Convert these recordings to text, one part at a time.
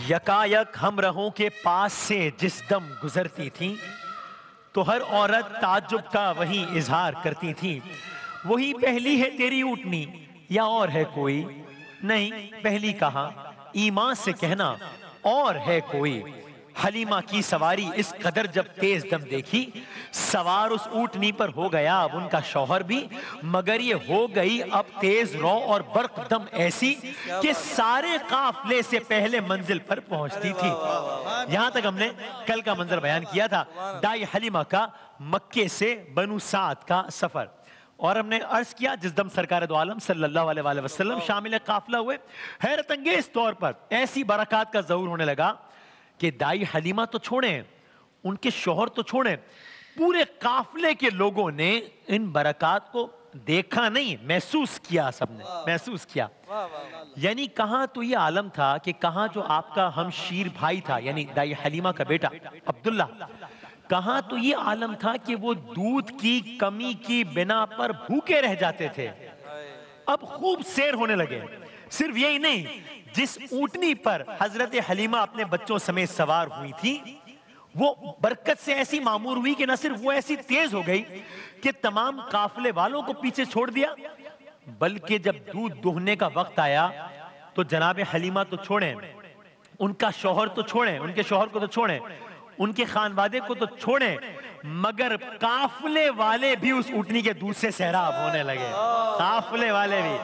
یکایک ہم رہوں کے پاس سے جس دم گزرتی تھی تو ہر عورت تعجب کا وہی اظہار کرتی تھی. وہی پہلی ہے تیری اونٹنی یا اور ہے کوئی؟ نہیں پہلی کہا. ایمان سے کہنا اور ہے کوئی؟ حلیمہ کی سواری اس قدر جب تیز دم دیکھی، سوار اس اونٹنی پر ہو گیا اب ان کا شوہر بھی، مگر یہ ہو گئی اب تیز رو اور برق دم ایسی کہ سارے قافلے سے پہلے منزل پر پہنچتی تھی. یہاں تک ہم نے کل کا منظر بیان کیا تھا، دائی حلیمہ کا مکے سے بنو سعد کا سفر. اور ہم نے عرض کیا جس دم سرکار دو عالم صلی اللہ علیہ وآلہ وسلم شامل قافلہ ہوئے، حیرت انگیز طور پر ایسی برکات کا ظہور ہونے لگا کہ دائی حلیمہ تو چھوڑیں، ان کے شوہر تو چھوڑیں، پورے قافلے کے لوگوں نے ان برکات کو دیکھا نہیں، محسوس کیا. سب نے محسوس کیا. یعنی کہاں تو یہ عالم تھا کہ کہاں جو آپ کا ہمشیر بھائی تھا یعنی دائی حلیمہ کا بیٹا عبداللہ، کہاں تو یہ عالم تھا کہ وہ دودھ کی کمی کی بنا پر بھوکے رہ جاتے تھے، اب خوب سیر ہونے لگے. صرف یہی نہیں، جس اونٹنی پر حضرت حلیمہ اپنے بچوں سمیت سوار ہوئی تھی وہ برکت سے ایسی معمور ہوئی کہ نہ صرف وہ ایسی تیز ہو گئی کہ تمام قافلے والوں کو پیچھے چھوڑ دیا، بلکہ جب دودھ دوہنے کا وقت آیا تو جناب حلیمہ تو چھوڑیں، ان کا شوہر تو چھوڑیں، ان کے شوہر کو تو چھوڑیں، ان کے خانوادے کو تو چھوڑیں، مگر قافلے والے بھی اس اونٹنی کے دودھ سے سیراب ہونے لگے. قافلے والے بھی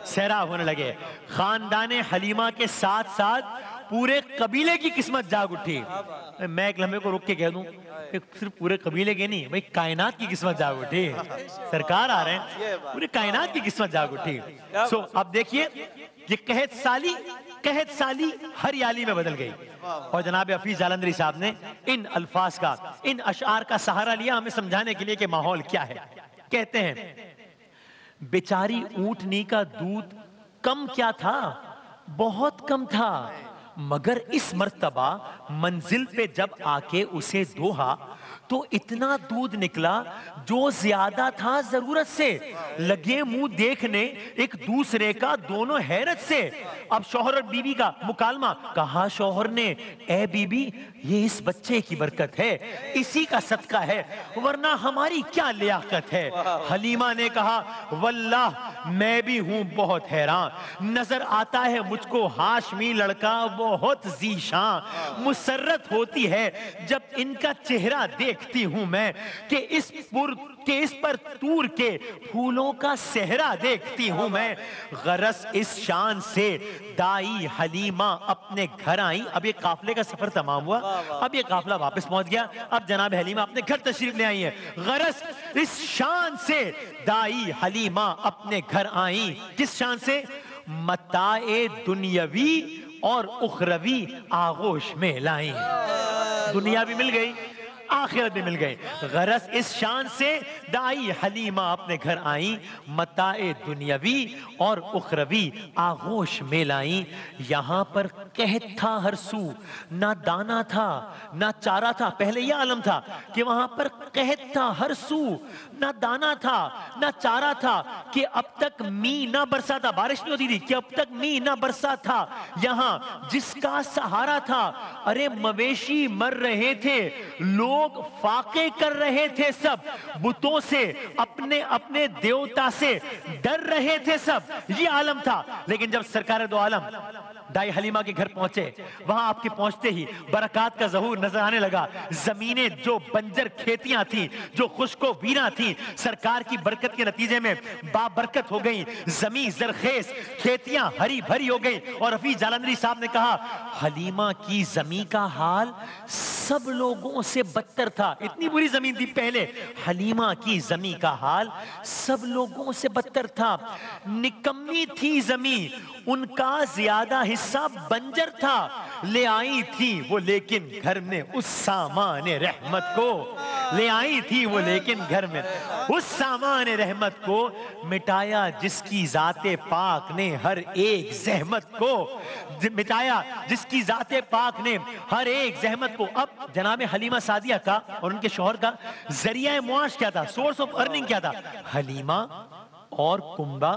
سیراب ہونے لگے. خاندان حلیمہ کے ساتھ ساتھ پورے قبیلے کی قسمت جاگ اٹھی. میں ایک لمحے کو رک کے کہہ دوں، صرف پورے قبیلے کے نہیں بھائی، کائنات کی قسمت جاگ اٹھی. سرکار آ رہے ہیں، پورے کائنات کی قسمت جاگ اٹھی. سو اب دیکھیے یہ قحط سالی ہریالی میں بدل گئی. اور جناب حفیظ جالندری صاحب نے ان الفاظ کا، ان اشعار کا سہارا لیا ہمیں سمجھانے کے لیے کہ ماحول کیا ہے. کہتے ہیں بیچاری اونٹنی کا دودھ کم کیا تھا، بہت کم تھا، مگر اس مرتبہ منزل پہ جب آ کے اسے دوہا تو اتنا دودھ نکلا جو زیادہ تھا ضرورت سے. لگے منہ دیکھنے ایک دوسرے کا دونوں حیرت سے. اب شوہر اور بیوی کا مکالمہ. کہا شوہر نے اے بیوی یہ اس بچے کی برکت ہے، اسی کا صدقہ ہے، ورنہ ہماری کیا لیاقت ہے. حلیمہ نے کہا واللہ میں بھی ہوں بہت حیران، نظر آتا ہے مجھ کو ہاشمی لڑکا بہت ذیشان. مسرت ہوتی ہے جب ان کا چہرہ دیکھتی ہوں میں کہ اس پر تور کے پھولوں کا صحرا دیکھتی ہوں میں. غرض اس شان سے دائی حلیمہ اپنے گھر آئیں. اب یہ قافلے کا سفر تمام ہوا، اب یہ قافلہ واپس پہنچ گیا، اب جناب حلیمہ اپنے گھر تشریف لے آئی ہیں. غرض اس شان سے دائی حلیمہ اپنے گھر آئیں. کس شان سے؟ متاع دنیاوی اور اخروی آغوش میں لائیں. دنیا بھی مل گئی، آخرت بھی مل گئی. غرض اس شان سے دائی حلیمہ اپنے گھر آئیں، متاع دنیاوی اور اخروی آغوش میں لائیں. یہاں پر قحط تھا ہر سو، نہ دانا تھا نہ چارہ تھا. پہلے یہ عالم تھا کہ وہاں پر قحط تھا ہر سو، نہ دانا تھا نہ چارہ تھا، کہ اب تک می نہ برسا تھا، بارش نہیں ہوتی تھی، کہ اب تک می نہ برسا تھا. یہاں جس کا سہارا تھا، ارے مویشی مر رہے تھے، لوگ فاقے کر رہے تھے، سب بتوں سے اپنے اپنے دیوتا سے ڈر رہے تھے، سب یہ عالم تھا. لیکن جب سرکار دو عالم دائی حلیمہ کے گھر پہنچے، وہاں آپ کے پہنچتے ہی برکات کا ظہور نظر آنے لگا. زمینیں جو بنجر کھیتیاں تھیں، جو خشک و ویراں تھیں، سرکار کی برکت کے نتیجے میں بابرکت ہو گئیں. زمین زرخیز، کھیتیاں ہری بھری ہو گئیں. اور حفیظ جالندری صاحب نے کہا حلیمہ کی زمین کا حال سب لوگوں سے بدتر تھا. اتنی بری زمین تھی پہلے، حلیمہ کی زمین کا حال سب لوگوں سے بدتر تھا. نکمی تھی زمین، ان کا زیادہ حصہ بنجر تھا. لے آئی تھی وہ لیکن گھر میں اس سامان رحمت کو، لے آئی تھی وہ لیکن گھر میں اس سامان رحمت کو، مٹایا جس کی ذات پاک نے ہر ایک زحمت کو، مٹایا جس کی ذات پاک نے ہر ایک زحمت کو. اب جناب حلیمہ سعدیہ کا اور ان کے شوہر کا ذریعہ معاش کیا تھا، سورس آف ارننگ کیا تھا؟ حلیمہ اور کنبہ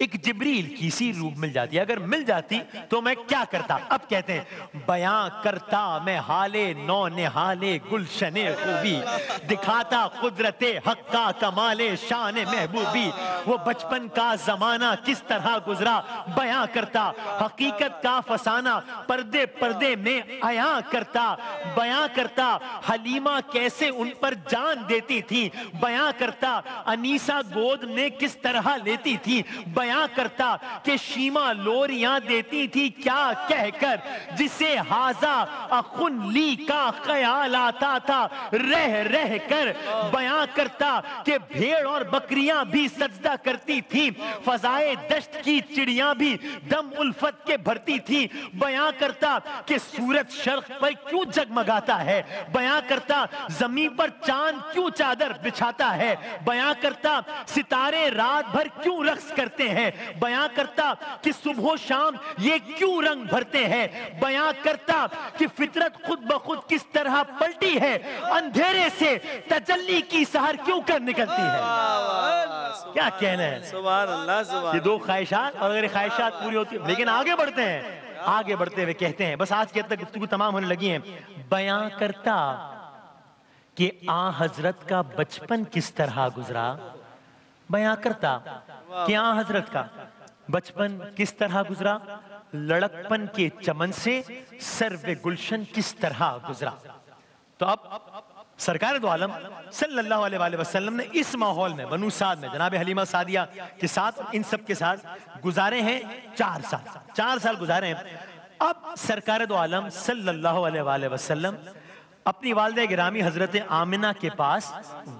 ایک جبریل کی سی روح مل جاتی ہے، اگر مل جاتی تو میں کیا کرتا؟ اب کہتے ہیں بیاں کرتا میں حالے نو نہالے گلشن خوبی، دکھاتا قدرت حق کا کمال شان محبوبی، وہ بچپن کا زمانہ کس طرح گزرا بیاں کرتا، حقیقت کا فسانہ پردے پردے میں عیاں کرتا، بیاں کرتا حلیمہ کیسے ان پر جان دیتی تھی، بیاں کرتا انیسہ گود میں کس طرح لیتی تھی، بیاں کرتا کہ شیمہ لوریاں دیتی تھی کیا کہہ کر، جسے حاضہ اخن لی کا خیال آتا تھا رہ رہ کر، بیاں کرتا کہ بھیڑ اور بکریاں بھی سجدہ کرتی تھی، فضائے دشت کی چڑیاں بھی دم الفت کے بھرتی تھی، بیاں کرتا کہ سورج شرق پر کیوں جگمگاتا ہے، بیاں کرتا زمین پر چاند کیوں چادر بچھاتا ہے، بیاں کرتا ستارے رات بھر کیوں رقص کرتے ہیں، بیاں کرتا کہ صبح و شام یہ کیوں رنگ بھرتے ہیں، بیاں کرتا کہ فطرت خود بخود کس طرح پلٹی ہے، اندھیرے سے تجلی کی سحر کیوں کر نکلتی ہے۔ کیا کہنا ہے؟ سبحان اللہ سبحان یہ دو خواہشات، اور اگر یہ خواہشات پوری ہوتی ہیں، لیکن آگے بڑھتے ہیں، آگے بڑھتے ہوئے کہتے ہیں، بس آج کی حد تک گفتگو تمام ہونے لگی ہیں، بیاں کرتا کہ آن حضرت کا بچپن کس طرح گزرا، بیاں کرتا کہ آن حضرت کا بچپن کس طرح گزرا، لڑکپن کے چمن سے سرو گلشن کس طرح گزرا۔ تو اب سرکار دو عالم صلی اللہ علیہ وآلہ وسلم نے اس ماحول میں بنو سعد میں جناب حلیمہ سعدیہ کے ساتھ ان سب کے ساتھ گزارے ہیں 4 سال گزارے ہیں۔ اب سرکار دو عالم صلی اللہ علیہ وآلہ وسلم اپنی والدہ گرامی حضرت آمنہ کے پاس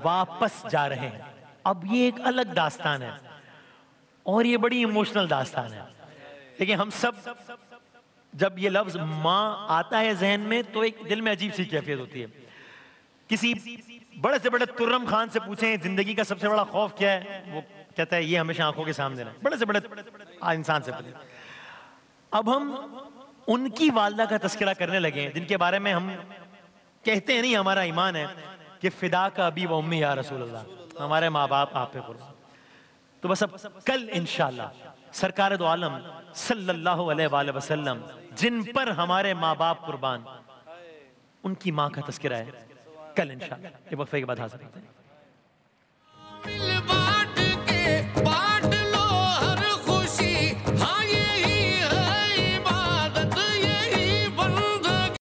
واپس جا رہے ہیں۔ اب یہ ایک الگ داستان ہے اور یہ بڑی ایموشنل داستان ہے، لیکن ہم سب جب یہ لفظ ماں آتا ہے ذہن میں تو ایک دل میں عجیب سی کیفیت ہوتی ہے۔ کسی بڑے سے بڑے ترم خان سے پوچھیں زندگی کا سب سے بڑا خوف کیا ہے، وہ کہتا ہے یہ ہمیشہ آنکھوں کے سامنے رہے۔ بڑے سے بڑے انسان سے پوچھیں۔ اب ہم ان کی والدہ کا تذکرہ کرنے لگے ہیں جن کے بارے میں ہم کہتے ہیں، نہیں ہمارا ایمان ہے کہ فدا کا ابی و امی یا رسول اللہ، ہمارے ماں باپ آپ پہ قربان۔ تو بس اب کل انشاءاللہ سرکار دو عالم صلی اللہ علیہ وآلہ وسلم جن پر ہمارے ماں باپ قربان، ان کی ماں کا تذکرہ ہے کل انشاءاللہ۔ یہ وقفے کے بعد حاضر ہوتے ہیں۔